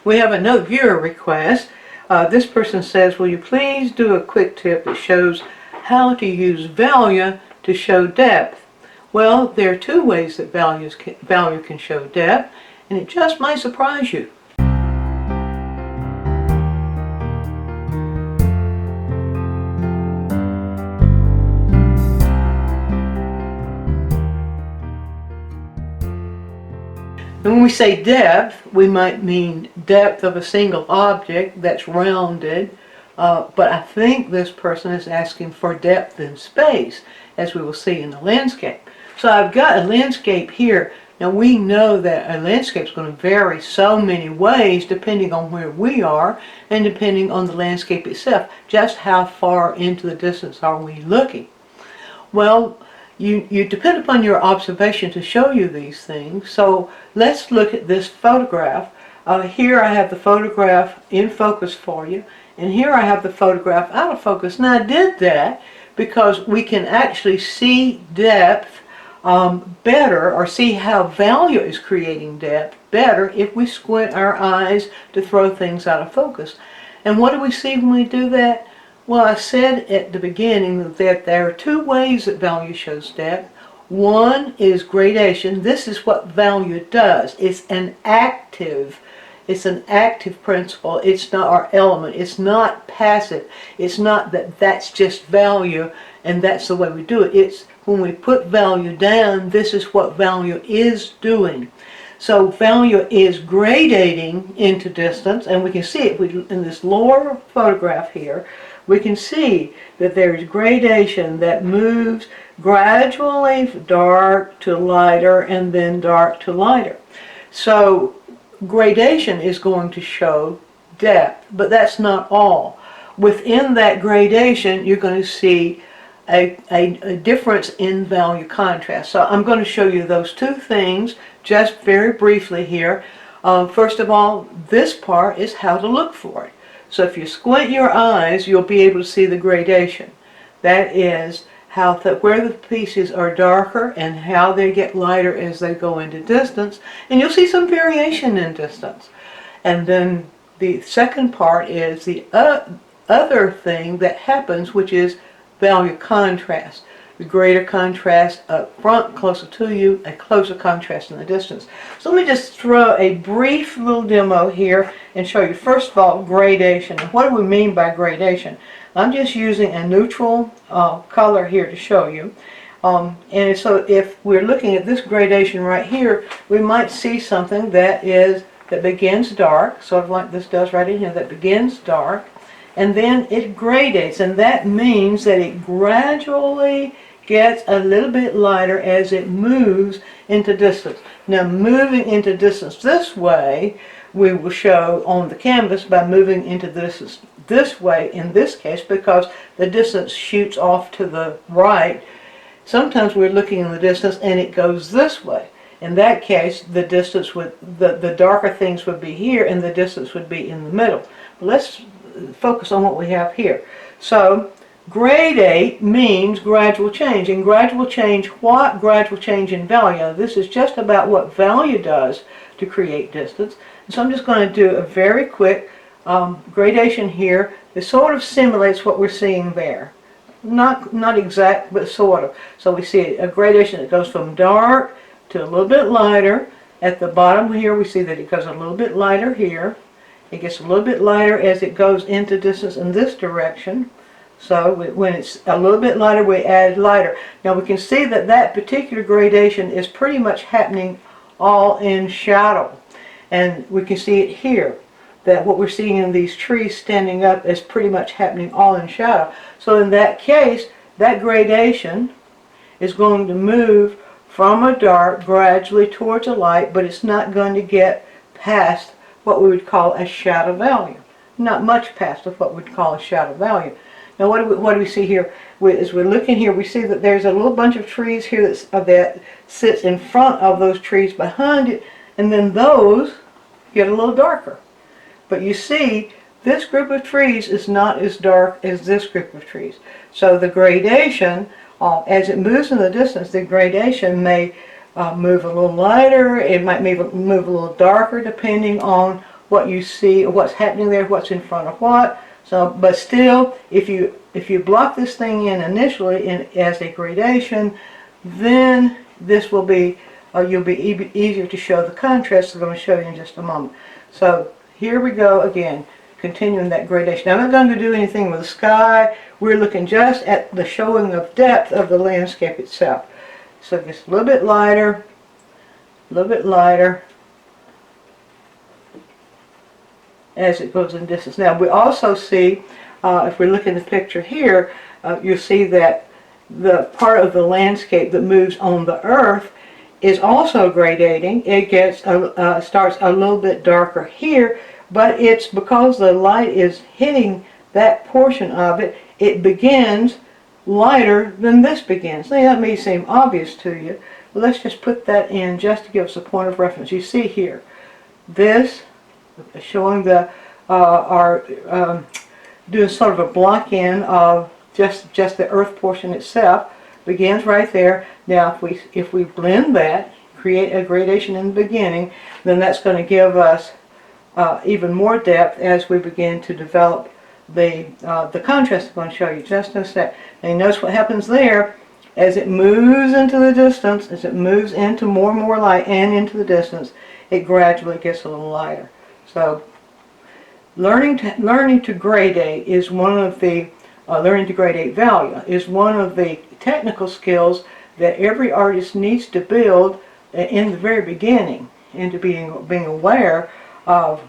We have another viewer request. This person says, will you please do a quick tip that shows how to use value to show depth? Well, there are two ways that value can show depth, and it just might surprise you. And when we say depth, we might mean depth of a single object that's rounded, but I think this person is asking for depth in space, as we will see in the landscape. So I've got a landscape here. Now we know that a landscape is going to vary so many ways depending on where we are and depending on the landscape itself. Just how far into the distance are we looking? Well, you depend upon your observation to show you these things. So let's look at this photograph. Here I have the photograph in focus for you, and here I have the photograph out of focus. Now I did that because we can actually see depth better, or see how value is creating depth better if we squint our eyes to throw things out of focus. And what do we see when we do that? Well, I said at the beginning that there are two ways that value shows depth. One is gradation. This is what value does. It's an active principle. It's not our element. It's not passive. It's not that that's just value and that's the way we do it. It's when we put value down, this is what value is doing. So value is gradating into distance, and we can see it in this lower photograph here. We can see that there is gradation that moves gradually dark to lighter and then dark to lighter. So gradation is going to show depth, but that's not all. Within that gradation, you're going to see a difference in value contrast. So I'm going to show you those two things just very briefly here. First of all, this part is how to look for it. So if you squint your eyes, you'll be able to see the gradation. That is where the pieces are darker and how they get lighter as they go into distance. And you'll see some variation in distance. And then the second part is the other thing that happens, which is value contrast. The greater contrast up front, closer to you, a closer contrast in the distance. So let me just throw a brief little demo here and show you, first of all, gradation. What do we mean by gradation? I'm just using a neutral color here to show you. And so if we're looking at this gradation right here, we might see something that begins dark, sort of like this does right in here, that begins dark, and then it gradates, and that means that it gradually gets a little bit lighter as it moves into distance. Now, moving into distance this way, we will show on the canvas by moving into distance this way in this case, because the distance shoots off to the right. Sometimes we're looking in the distance and it goes this way. In that case, the distance would, the darker things would be here and the distance would be in the middle. Let's focus on what we have here. So gradate means gradual change, and gradual change, what? Gradual change in value. This is just about what value does to create distance. And so I'm just going to do a very quick gradation here. It sort of simulates what we're seeing there. Not exact, but sort of. So we see a gradation that goes from dark to a little bit lighter. At the bottom here, we see that it goes a little bit lighter here. It gets a little bit lighter as it goes into distance in this direction. So when it's a little bit lighter, we add lighter. Now we can see that that particular gradation is pretty much happening all in shadow. And we can see it here, that what we're seeing in these trees standing up is pretty much happening all in shadow. So in that case, that gradation is going to move from a dark gradually towards a light, but it's not going to get past what we would call a shadow value. Not much past of what we'd call a shadow value. Now what do we see here? As we're looking here, we see that there's a little bunch of trees here that sits in front of those trees behind it, and then those get a little darker. But you see, this group of trees is not as dark as this group of trees. So the gradation, as it moves in the distance, the gradation may move a little lighter, it might move a little darker depending on what you see, or what's happening there, what's in front of what. So, but still, if you block this thing in initially as a gradation, then this will be, you'll be easier to show the contrast. I'm going to show you in just a moment. So here we go again, continuing that gradation. Now, I'm not going to do anything with the sky. We're looking just at the showing of depth of the landscape itself. So just a little bit lighter, a little bit lighter as it goes in distance. Now we also see, if we look at the picture here, you'll see that the part of the landscape that moves on the earth is also gradating. It gets starts a little bit darker here, but it's because the light is hitting that portion of it, it begins lighter than this begins. Now, that may seem obvious to you, but let's just put that in just to give us a point of reference. You see here, this showing the doing sort of a block in of just the earth portion itself, begins right there. Now if we blend that, create a gradation in the beginning, then that's going to give us even more depth as we begin to develop the contrast I'm going to show you just in a sec. Now you notice what happens there as it moves into the distance, as it moves into more and more light and into the distance, it gradually gets a little lighter. So learning to gradate is one of the learning to gradate value is one of the technical skills that every artist needs to build in the very beginning, into being aware of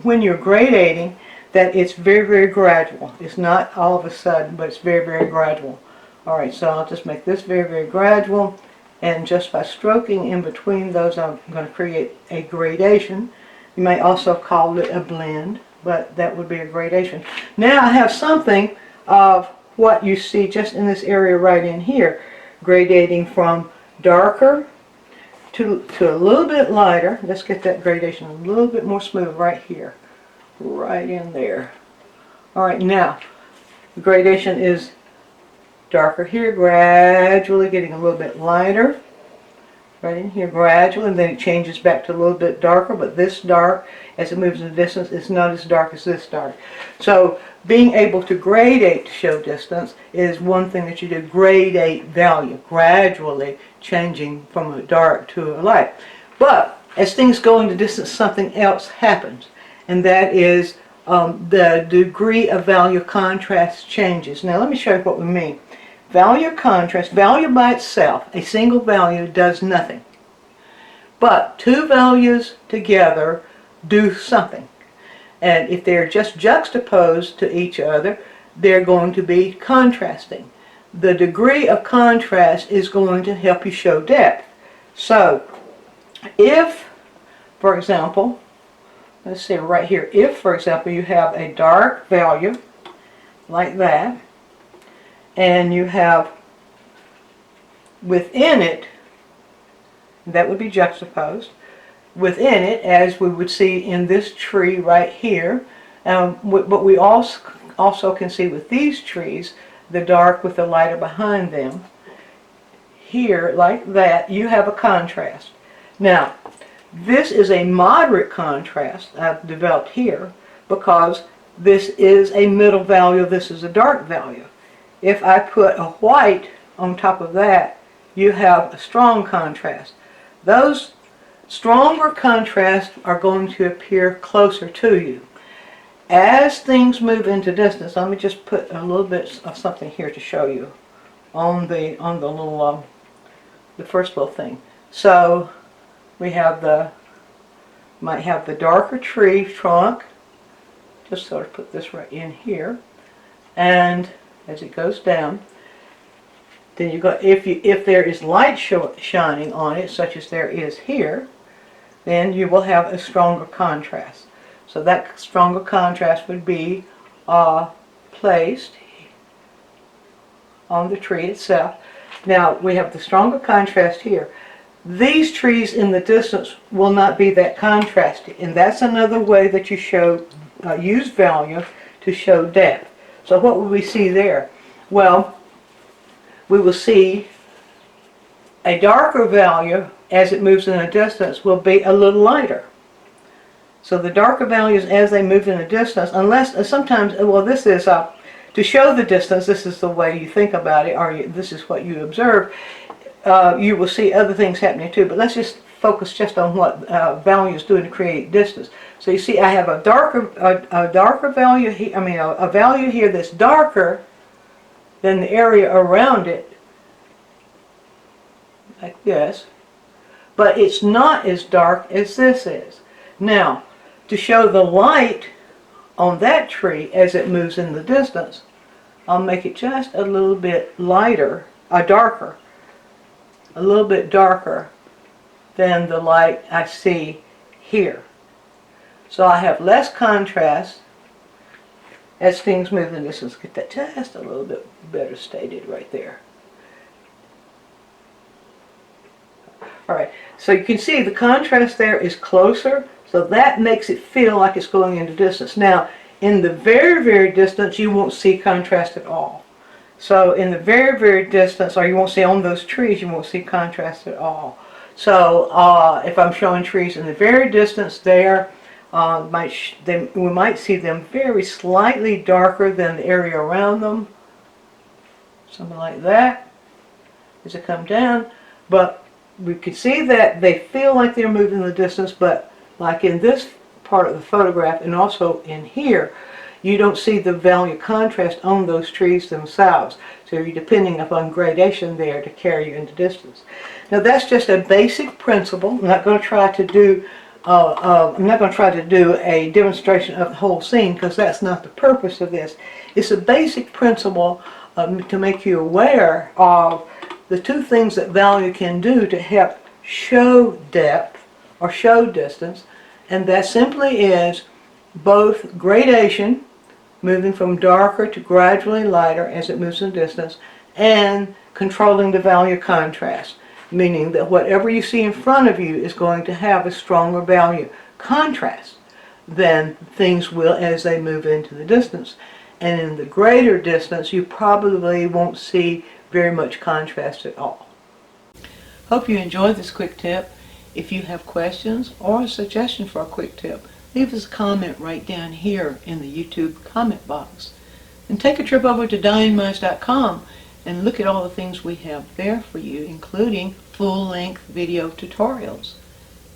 when you're gradating, that it's very, very gradual. It's not all of a sudden, but it's very, very gradual. All right, so I'll just make this very, very gradual, and just by stroking in between those, I'm going to create a gradation. You may also call it a blend, but that would be a gradation. Now I have something of what you see just in this area right in here, gradating from darker to a little bit lighter. Let's get that gradation a little bit more smooth right here, right in there. All right, now the gradation is darker here, gradually getting a little bit lighter, right in here gradually, and then it changes back to a little bit darker, but this dark, as it moves in the distance, is not as dark as this dark. So being able to gradate to show distance is one thing that you do. Gradate value, gradually changing from a dark to a light. But as things go into distance, something else happens, and that is the degree of value contrast changes. Now let me show you what we mean. Value contrast, value by itself, a single value does nothing. But two values together do something. And if they're just juxtaposed to each other, they're going to be contrasting. The degree of contrast is going to help you show depth. So, if, for example, let's see right here, if, for example, you have a dark value like that, and you have within it, that would be juxtaposed, within it, as we would see in this tree right here, but we also can see with these trees, the dark with the lighter behind them. Here, like that, you have a contrast. Now, this is a moderate contrast I've developed here, because this is a middle value, this is a dark value. If I put a white on top of that, you have a strong contrast. Those stronger contrasts are going to appear closer to you. As things move into distance, let me just put a little bit of something here to show you on the little the first little thing. So we have might have the darker tree trunk. Just sort of put this right in here, and as it goes down, then you go. If there is light shining on it, such as there is here, then you will have a stronger contrast. So that stronger contrast would be placed on the tree itself. Now we have the stronger contrast here. These trees in the distance will not be that contrasty, and that's another way that you show use value to show depth. So what will we see there? Well, we will see a darker value as it moves in the distance will be a little lighter. So the darker values as they move in the distance, unless sometimes, well, this is to show the distance, this is the way you think about it, or this is what you observe. You will see other things happening too, but let's just focus just on what values do to create distance. So you see I have a darker value here, a value here that's darker than the area around it, like this, but it's not as dark as this is. Now, to show the light on that tree as it moves in the distance, I'll make it just a little bit lighter, darker, a little bit darker than the light I see here. So I have less contrast as things move in the distance. Get that just a little bit better stated right there. Alright, so you can see the contrast there is closer, so that makes it feel like it's going into distance. Now, in the very, very distance, you won't see contrast at all. So in the very, very distance, or you won't see on those trees, you won't see contrast at all. So if I'm showing trees in the very distance there, we might see them very slightly darker than the area around them. Something like that as they come down. But we can see that they feel like they're moving the distance, but like in this part of the photograph and also in here, you don't see the value contrast on those trees themselves. So you're depending upon gradation there to carry you into distance. Now that's just a basic principle. I'm not going to try to do a demonstration of the whole scene because that's not the purpose of this. It's a basic principle to make you aware of the two things that value can do to help show depth or show distance, and that simply is both gradation, moving from darker to gradually lighter as it moves in distance, and controlling the value contrast, meaning that whatever you see in front of you is going to have a stronger value contrast than things will as they move into the distance. And in the greater distance, you probably won't see very much contrast at all. Hope you enjoyed this quick tip. If you have questions or a suggestion for a quick tip, leave us a comment right down here in the YouTube comment box. And take a trip over to DianneMize.com and look at all the things we have there for you, including full-length video tutorials.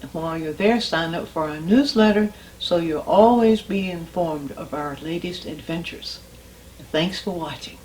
And while you're there, sign up for our newsletter so you'll always be informed of our latest adventures. And thanks for watching.